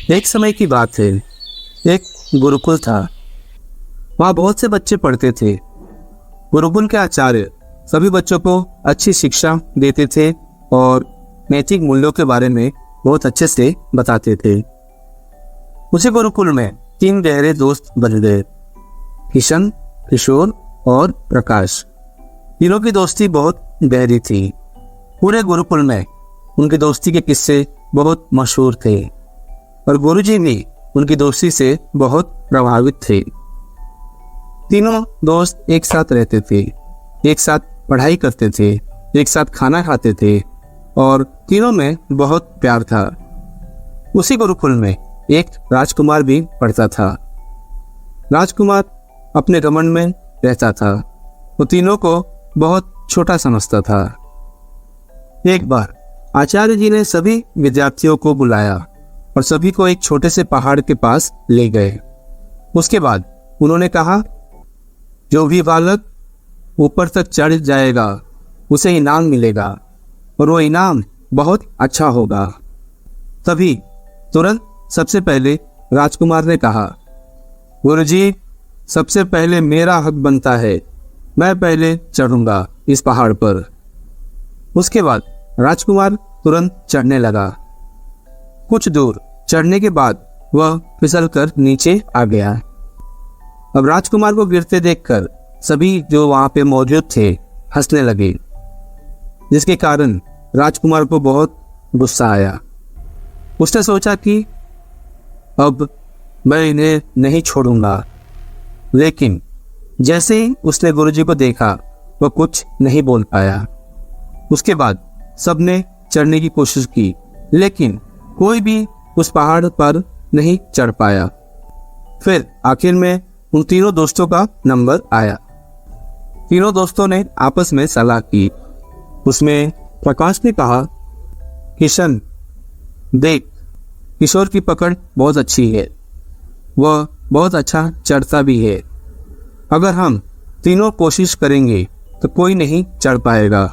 एक समय की बात है। एक गुरुकुल था। वहाँ बहुत से बच्चे पढ़ते थे। गुरुकुल के आचार्य सभी बच्चों को अच्छी शिक्षा देते थे और नैतिक मूल्यों के बारे में बहुत अच्छे से बताते थे। उसी गुरुकुल में 3 गहरे दोस्त बन गए, किशन, किशोर और प्रकाश। तीनों की दोस्ती बहुत गहरी थी। पूरे गुरुकुल में उनकी दोस्ती के किस्से बहुत मशहूर थे और गुरुजी भी उनकी दोस्ती से बहुत प्रभावित थे। तीनों दोस्त एक साथ रहते थे, एक साथ पढ़ाई करते थे, एक साथ खाना खाते थे और तीनों में बहुत प्यार था। उसी गुरुकुल में एक राजकुमार भी पढ़ता था। राजकुमार अपने घमंड में रहता था। वो तीनों को बहुत छोटा समझता था। एक बार आचार्य जी ने सभी विद्यार्थियों को बुलाया और सभी को एक छोटे से पहाड़ के पास ले गए। उसके बाद उन्होंने कहा, जो भी बालक ऊपर तक चढ़ जाएगा उसे इनाम मिलेगा और वो इनाम बहुत अच्छा होगा। तभी तुरंत सबसे पहले राजकुमार ने कहा, गुरुजी, सबसे पहले मेरा हक बनता है, मैं पहले चढ़ूंगा इस पहाड़ पर। उसके बाद राजकुमार तुरंत चढ़ने लगा। कुछ दूर चढ़ने के बाद वह फिसलकर नीचे आ गया। अब राजकुमार को गिरते देखकर सभी जो वहां पे मौजूद थे हंसने लगे, जिसके कारण राजकुमार को बहुत गुस्सा आया। उसने सोचा कि अब मैं इन्हें नहीं छोड़ूंगा, लेकिन जैसे ही उसने गुरुजी को देखा वह कुछ नहीं बोल पाया। उसके बाद सबने चढ़ने की कोशिश की, लेकिन कोई भी उस पहाड़ पर नहीं चढ़ पाया। फिर आखिर में उन तीनों दोस्तों का नंबर आया। तीनों दोस्तों ने आपस में सलाह की। उसमें प्रकाश ने कहा, किशन, देख, किशोर की पकड़ बहुत अच्छी है, वह बहुत अच्छा चढ़ता भी है। अगर हम तीनों कोशिश करेंगे तो कोई नहीं चढ़ पाएगा।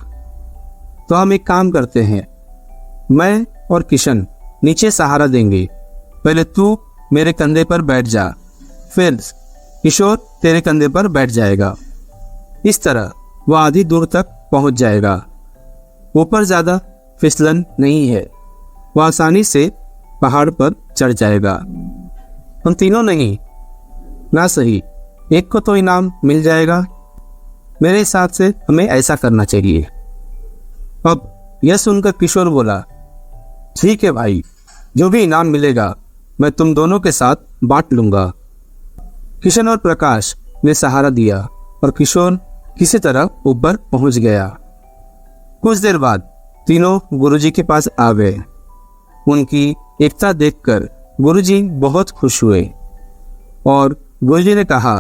तो हम एक काम करते हैं, मैं और किशन नीचे सहारा देंगे। पहले तू मेरे कंधे पर बैठ जा, फिर किशोर तेरे कंधे पर बैठ जाएगा। इस तरह वह आधी दूर तक पहुंच जाएगा। ऊपर ज्यादा फिसलन नहीं है, वह आसानी से पहाड़ पर चढ़ जाएगा। हम तीनों नहीं ना सही, एक को तो इनाम मिल जाएगा। मेरे हिसाब से हमें ऐसा करना चाहिए। अब यह सुनकर किशोर बोला, ठीक है भाई, जो भी इनाम मिलेगा मैं तुम दोनों के साथ बांट लूंगा। किशन और प्रकाश ने सहारा दिया और किशोर किसी तरह ऊपर पहुंच गया। कुछ देर बाद तीनों गुरुजी के पास आ गए। उनकी एकता देखकर गुरुजी बहुत खुश हुए और गुरुजी ने कहा,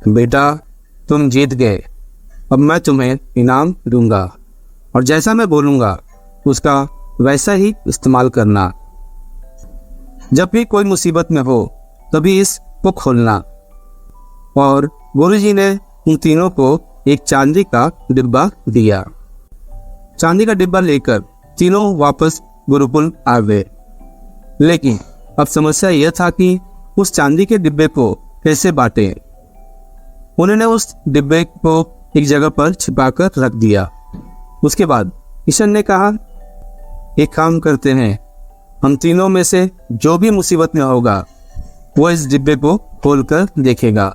बेटा, तुम जीत गए। अब मैं तुम्हें इनाम दूंगा और जैसा मैं बोलूँगा उसका वैसा ही इस्तेमाल करना। जब भी कोई मुसीबत में हो तभी इसको खोलना। और गुरुजी ने उन तीनों को एक चांदी का डिब्बा दिया। चांदी का डिब्बा लेकर तीनों वापस गुरुकुल आ गए। लेकिन अब समस्या यह था कि उस चांदी के डिब्बे को कैसे बांटें। उन्होंने उस डिब्बे को एक जगह पर छिपाकर रख दिया। उसके बाद किशन ने कहा, एक काम करते हैं, हम तीनों में से जो भी मुसीबत में होगा वो इस डिब्बे को खोलकर देखेगा।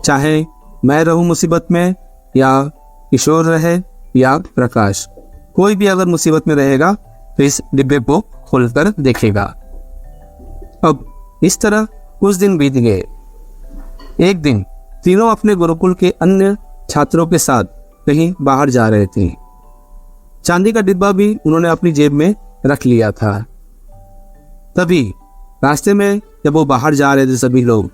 चाहे मैं रहूं मुसीबत में या किशोर रहे या प्रकाश, कोई भी अगर मुसीबत में रहेगा तो इस डिब्बे को खोलकर देखेगा। अब इस तरह कुछ दिन बीत गए। एक दिन तीनों अपने गुरुकुल के अन्य छात्रों के साथ कहीं बाहर जा रहे थे। चांदी का डिब्बा भी उन्होंने अपनी जेब में रख लिया था। तभी रास्ते में जब वो बाहर जा रहे थे सभी लोग,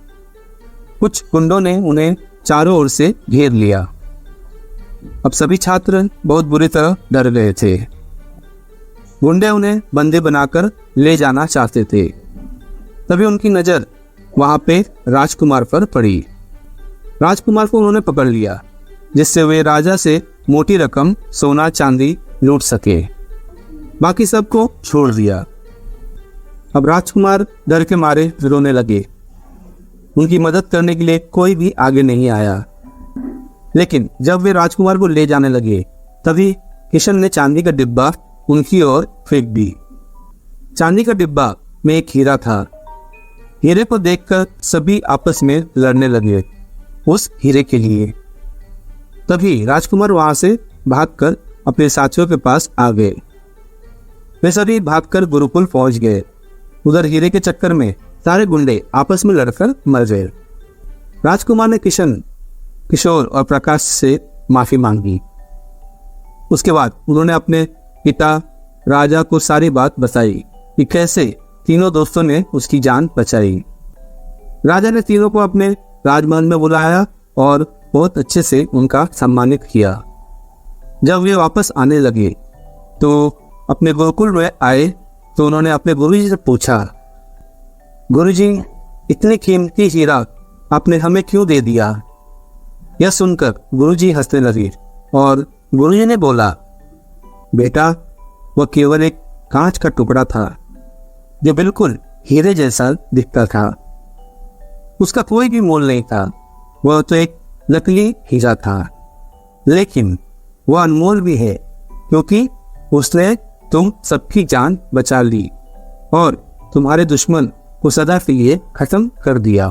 कुछ गुंडों ने उन्हें चारों ओर से घेर लिया। अब सभी छात्र बहुत बुरी तरह डर गए थे। गुंडे उन्हें बंदी बनाकर ले जाना चाहते थे। तभी उनकी नज़र वहां पे राजकुमार पर पड़ी। राजकुमार को उन्होंने पकड़ लिया, जिससे वे राजा से मोटी रकम सोना चांदी लूट सके। बाकी सबको छोड़ दिया। अब राजकुमार डर के मारे रोने लगे। उनकी मदद करने के लिए कोई भी आगे नहीं आया। लेकिन जब वे राजकुमार को ले जाने लगे तभी किशन ने चांदी का डिब्बा उनकी ओर फेंक दी। चांदी का डिब्बा में एक हीरा था। हीरे को देखकर सभी आपस में लड़ने लगे उस हीरे के लिए। तभी राजकुमार वहां से भागकर अपने साथियों के पास आ गए। वे सभी भागकर गुरुकुल पहुंच गए। उधर हीरे के चक्कर में सारे गुंडे आपस में लड़कर मर गए। राजकुमार ने किशोर और प्रकाश से माफी मांगी। उसके बाद उन्होंने अपने पिता राजा को सारी बात बताई कि कैसे तीनों दोस्तों ने उसकी जान बचाई। राजा ने तीनों को अपने राजमहल में बुलाया और बहुत अच्छे से उनका सम्मानित किया। जब वे वापस आने लगे तो अपने गुरुकुल में आए तो उन्होंने अपने गुरुजी से पूछा, गुरुजी, इतनी कीमती हीरा आपने हमें क्यों दे दिया? यह सुनकर गुरुजी हंसने लगे और गुरुजी ने बोला, बेटा, वह केवल एक कांच का टुकड़ा था जो बिल्कुल हीरे जैसा दिखता था। उसका कोई भी मोल नहीं था। वह तो एक नकली हीरा था, लेकिन वह अनमोल भी है क्योंकि उसने तुम सबकी जान बचा ली और तुम्हारे दुश्मन को सदा के लिए खत्म कर दिया।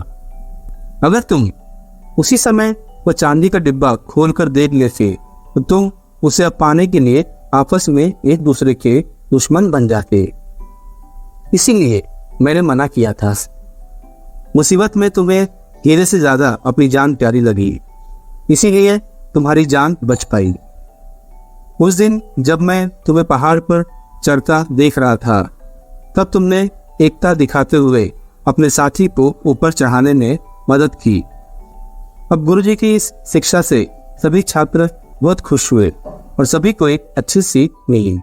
अगर तुम उसी समय वह चांदी का डिब्बा खोलकर देख लेते तो तुम उसे पाने के लिए आपस में एक दूसरे के दुश्मन बन जाते। इसीलिए मैंने मना किया था। मुसीबत में तुम्हें हीरे से ज्यादा अपनी जान प्यारी लगी, इसीलिए तुम्हारी जान बच पाई। उस दिन जब मैं तुम्हें पहाड़ पर चढ़ता देख रहा था तब तुमने एकता दिखाते हुए अपने साथी को ऊपर चढ़ाने में मदद की। अब गुरुजी की इस शिक्षा से सभी छात्र बहुत खुश हुए और सभी को एक अच्छी सीख मिली।